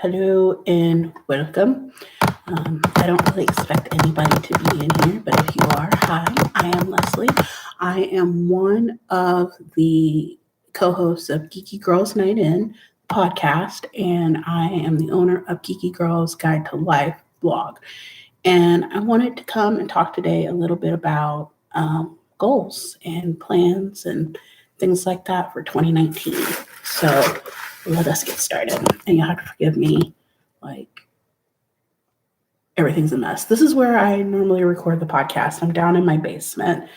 Hello and welcome. I don't really expect anybody to be in here, but if you are, hi, I am Leslie. I am one of the co-hosts of Geeky Girls Night In podcast, and I am the owner of Geeky Girls Guide to Life blog. And I wanted to come and talk today a little bit about goals and plans and things like that for 2019. So let us get started. And you'll have to forgive me, like, everything's a mess. This is where I normally record the podcast. I'm down in my basement.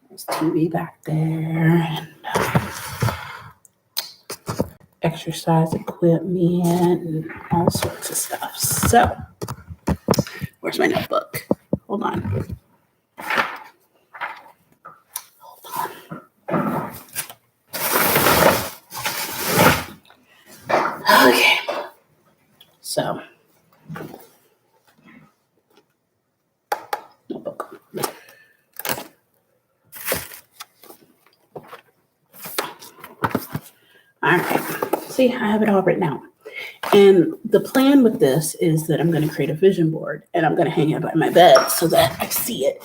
There's TV back there and exercise equipment and all sorts of stuff. So, where's my notebook? Hold on. Okay. So, notebook. All right. See, I have it all written out. And the plan with this is that I'm going to create a vision board and I'm going to hang it by my bed so that I see it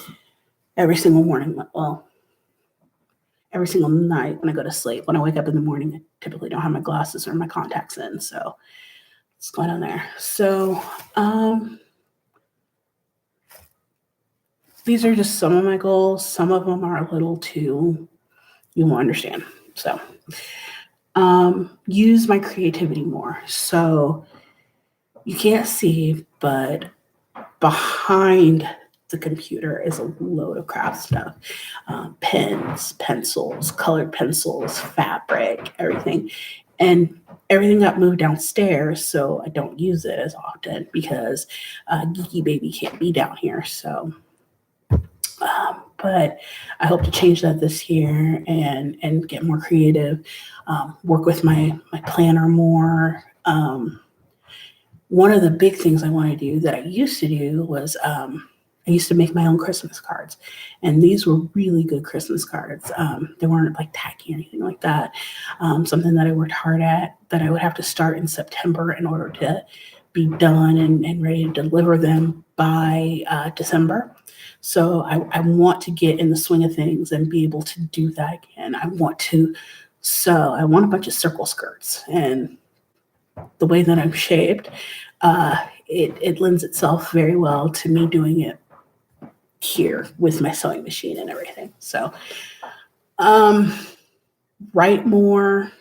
every single morning. Well, every single night when I go to sleep. When I wake up in the morning, I typically don't have my glasses or my contacts in. So what's going on there? So these are just some of my goals. Some of them are a little too, you won't understand. So use my creativity more. So you can't see, but behind the computer is a load of craft stuff. Pens, pencils, colored pencils, fabric, everything. And everything got moved downstairs, so I don't use it as often because Geeky Baby can't be down here. So, but I hope to change that this year and get more creative, work with my planner more. One of the big things I want to do that I used to do was I used to make my own Christmas cards, and these were really good Christmas cards. They weren't like tacky or anything like that. Something that I worked hard at that I would have to start in September in order to be done and ready to deliver them by December. So I want to get in the swing of things and be able to do that again. I want to sew. I want a bunch of circle skirts, and the way that I'm shaped, it lends itself very well to me doing it here with my sewing machine and everything. So write more,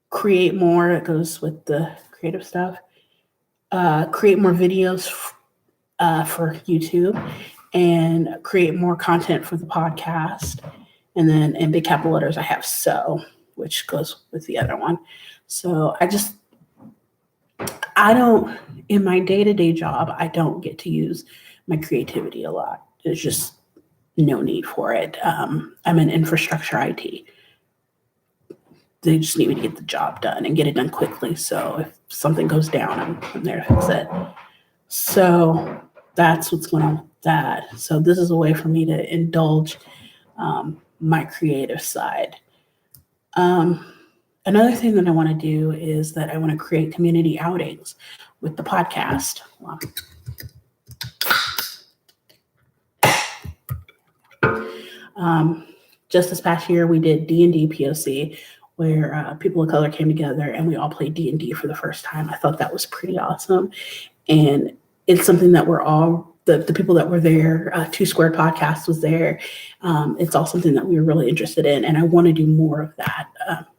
create more. It goes with the creative stuff. Create more videos for YouTube and create more content for the podcast. And then in big capital letters, I have sew, which goes with the other one. So I don't, in my day-to-day job, I don't get to use my creativity a lot. There's just no need for it. I'm in infrastructure IT. They just need me to get the job done and get it done quickly. So if something goes down, I'm there to fix it. So that's what's going on with that. So this is a way for me to indulge my creative side. Another thing that I want to do is that I want to create community outings with the podcast. Wow. Just this past year, we did D&D POC, where people of color came together and we all played D&D for the first time. I thought that was pretty awesome. And it's something that we're all, the people that were there, Two Squared Podcast was there. It's all something that we were really interested in. And I want to do more of that.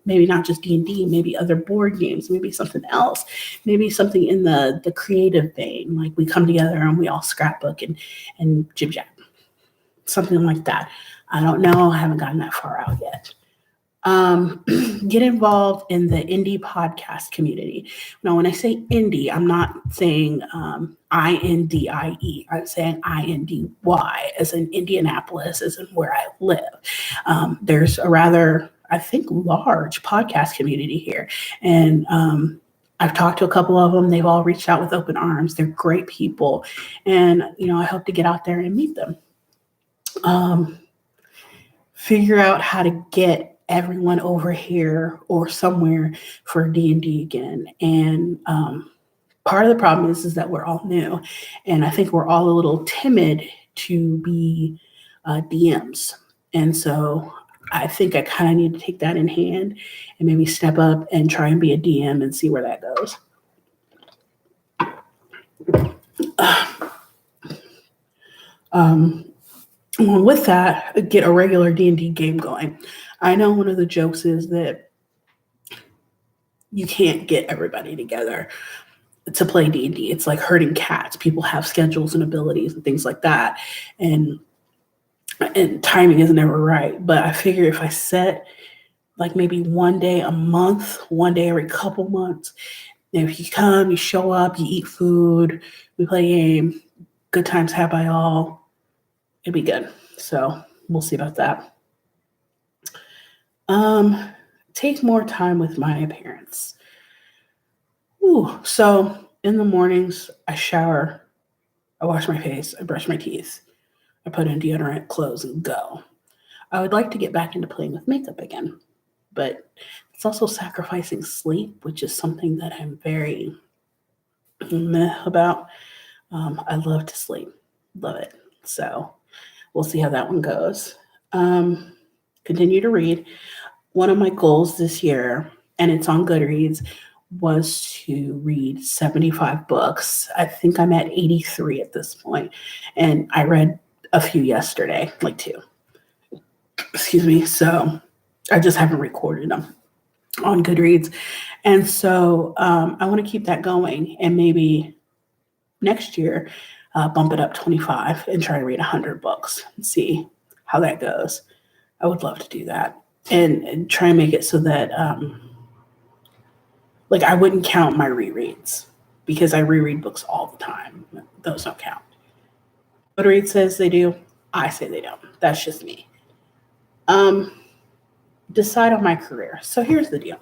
Maybe not just D&D, maybe other board games, maybe something else, maybe something in the creative vein. Like we come together and we all scrapbook and jib jab, something like that. I don't know. I haven't gotten that far out yet. Get involved in the indie podcast community. Now, when I say indie, I'm not saying INDIE. I'm saying INDY, as in Indianapolis, as in where I live. There's a rather, I think, large podcast community here. And I've talked to a couple of them. They've all reached out with open arms. They're great people. And, I hope to get out there and meet them. Figure out how to get everyone over here or somewhere for D&D again. And Part of the problem is that we're all new, and I think we're all a little timid to be DMs. And so I think I kind of need to take that in hand and maybe step up and try and be a DM and see where that goes. With that, get a regular D&D game going. I know one of the jokes is that you can't get everybody together to play D&D. It's like herding cats. People have schedules and abilities and things like that. And timing is never right. But I figure if I set like maybe one day a month, one day every couple months, and if you come, you show up, you eat food, we play a game, good times had by all, it'd be good. So we'll see about that. Take more time with my parents. So in the mornings, I shower, I wash my face, I brush my teeth, I put in deodorant, clothes, and go. I would like to get back into playing with makeup again, but it's also sacrificing sleep, which is something that I'm very meh about. I love to sleep, love it. So we'll see how that one goes. Continue to read. One of my goals this year, and it's on Goodreads, was to read 75 books. I think I'm at 83 at this point, and I read a few yesterday, like 2. Excuse me. So I just haven't recorded them on Goodreads. And so I want to keep that going, and maybe next year bump it up 25 and try to read 100 books and see how that goes. I would love to do that and try and make it so that like I wouldn't count my rereads because I reread books all the time. Those don't count. Goodreads says they do. I say they don't. That's just me. Decide on my career. So here's the deal.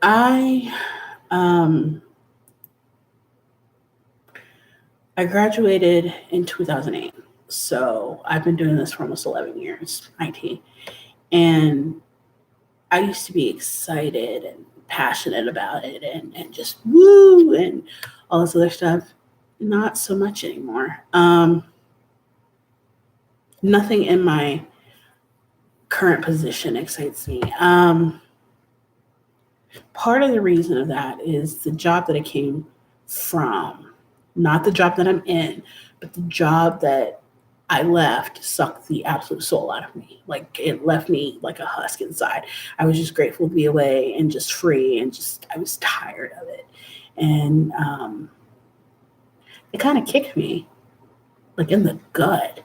I graduated in 2008. So I've been doing this for almost 11 years, IT. And I used to be excited and passionate about it and just woo and all this other stuff. Not so much anymore. Nothing in my current position excites me. Part of the reason of that is the job that I came from, not the job that I'm in, but the job that I left sucked the absolute soul out of me. Like it left me like a husk inside. I was just grateful to be away and just free and just, I was tired of it. And it kind of kicked me like in the gut.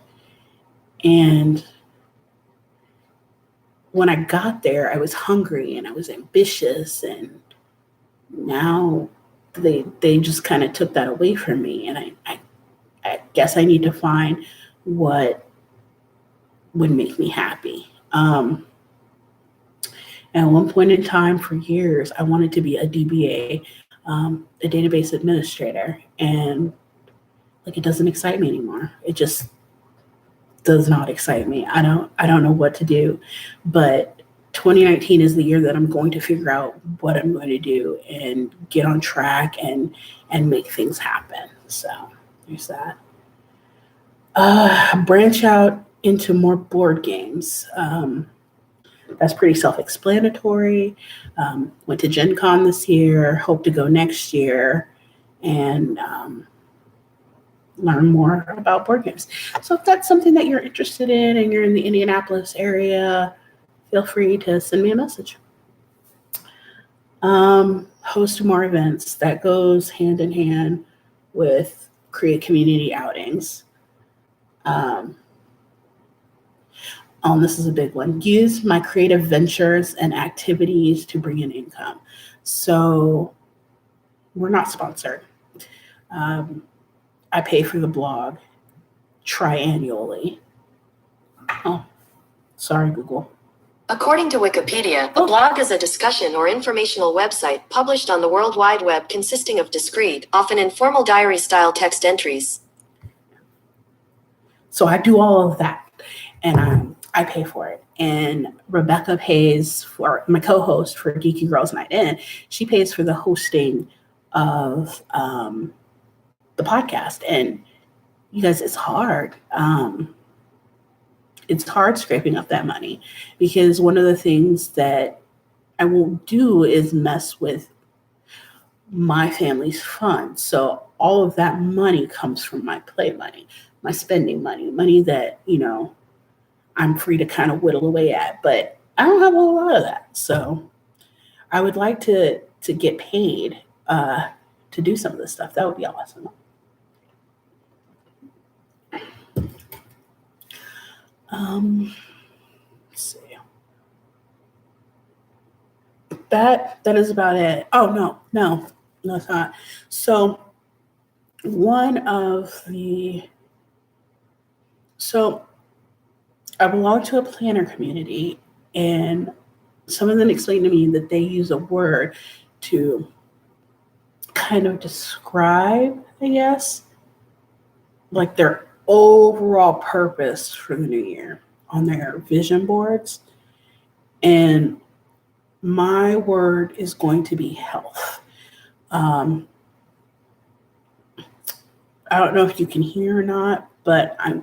And when I got there, I was hungry and I was ambitious, and now they just kind of took that away from me. And I guess I need to find what would make me happy. And at one point in time for years, I wanted to be a DBA, a database administrator, and like it doesn't excite me anymore. It just does not excite me. I don't know what to do, but 2019 is the year that I'm going to figure out what I'm going to do and get on track and make things happen. So there's that. Branch out into more board games. That's pretty self-explanatory. Went to Gen Con this year, hope to go next year, and learn more about board games. So if that's something that you're interested in and you're in the Indianapolis area, feel free to send me a message. Host more events. That goes hand in hand with create community outings. This is a big one. Use my creative ventures and activities to bring in income. So we're not sponsored. I pay for the blog triannually. Oh, sorry, Google. According to Wikipedia, a blog is a discussion or informational website published on the World Wide Web consisting of discrete, often informal diary-style text entries. So I do all of that, and I pay for it. And Rebecca pays for my co-host for Geeky Girls Night In. She pays for the hosting of the podcast. And you guys, it's hard. It's hard scraping up that money, because one of the things that I won't do is mess with my family's funds. So all of that money comes from my play money, my spending money that, I'm free to kind of whittle away at, but I don't have a whole lot of that. So I would like to get paid to do some of this stuff. That would be awesome. Let's see. That is about it. Oh no, it's not. So I belong to a planner community, and some of them explained to me that they use a word to kind of describe, I guess, like their overall purpose for the new year on their vision boards. And my word is going to be health. I don't know if you can hear or not, but I'm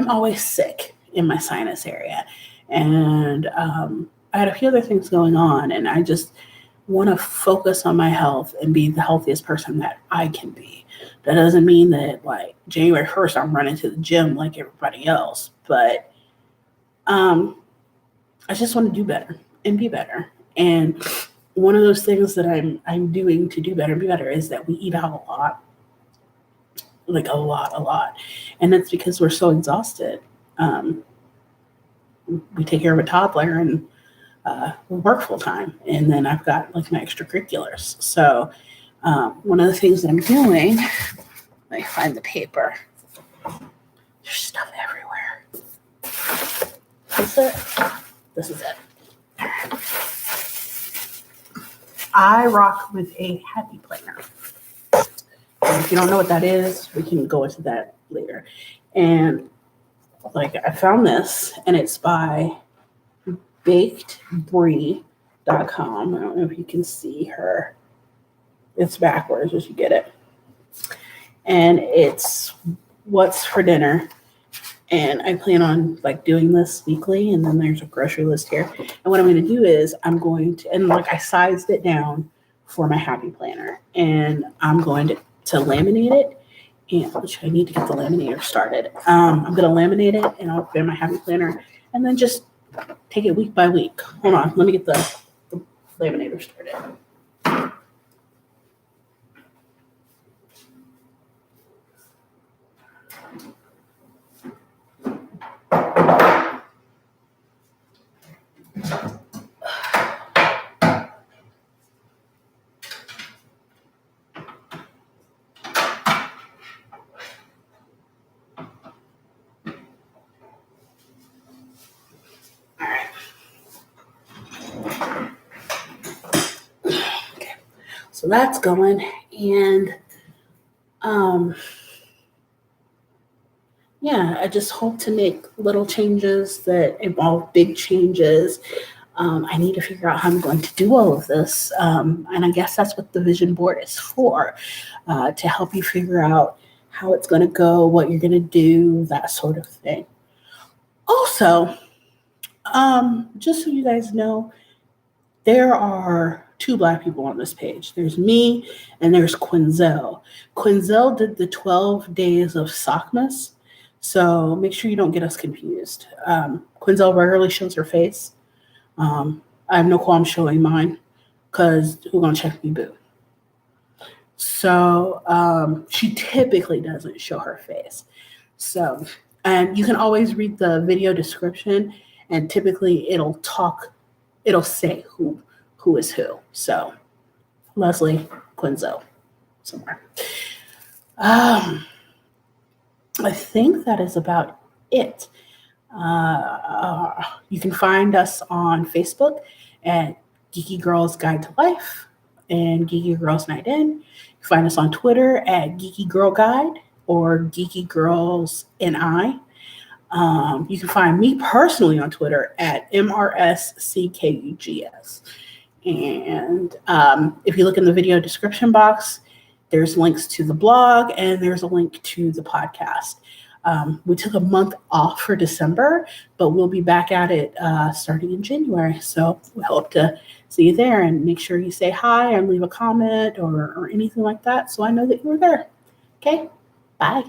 always sick in my sinus area. And I had a few other things going on, and I just want to focus on my health and be the healthiest person that I can be. That doesn't mean that like January 1st, I'm running to the gym like everybody else, but I just want to do better and be better. And one of those things that I'm doing to do better and be better is that we eat out a lot. Like a lot. And that's because we're so exhausted. We take care of a toddler and we work full time. And then I've got like my extracurriculars. So one of the things that I'm doing, let me find the paper. There's stuff everywhere. This is it. I rock with a happy planner. And if you don't know what that is, we can go into that later. And like I found this, and it's by bakedbrie.com. I don't know if you can see her. It's backwards as you get it. And it's what's for dinner. And I plan on like doing this weekly, and then there's a grocery list here. And what I'm going to do is I sized it down for my happy planner, and I'm going to laminate it, and which I need to get the laminator started. I'm going to laminate it, and I'll put in my happy planner, and then just take it week by week. Hold on, let me get the laminator started. So that's going, and I just hope to make little changes that involve big changes. I need to figure out how I'm going to do all of this, and I guess that's what the vision board is for, to help you figure out how it's going to go, what you're going to do, that sort of thing. Also, just so you guys know, there are 2 Black people on this page. There's me and there's Quinzel. Quinzel did the 12 days of Sockmas, so make sure you don't get us confused. Quinzel rarely shows her face. I have no qualm showing mine, because who's going to check me, boo? So she typically doesn't show her face. So, and you can always read the video description, and typically it'll say who is who. So Leslie Quinzel somewhere. I think that is about it. You can find us on Facebook at Geeky Girls Guide to Life and Geeky Girls Night In. You can find us on Twitter at Geeky Girl Guide or Geeky Girls NI. You can find me personally on Twitter at MRSCKUGS. And if you look in the video description box, there's links to the blog and there's a link to the podcast. We took a month off for December, but we'll be back at it starting in January. So we hope to see you there, and make sure you say hi and leave a comment or anything like that so I know that you were there. Okay, bye.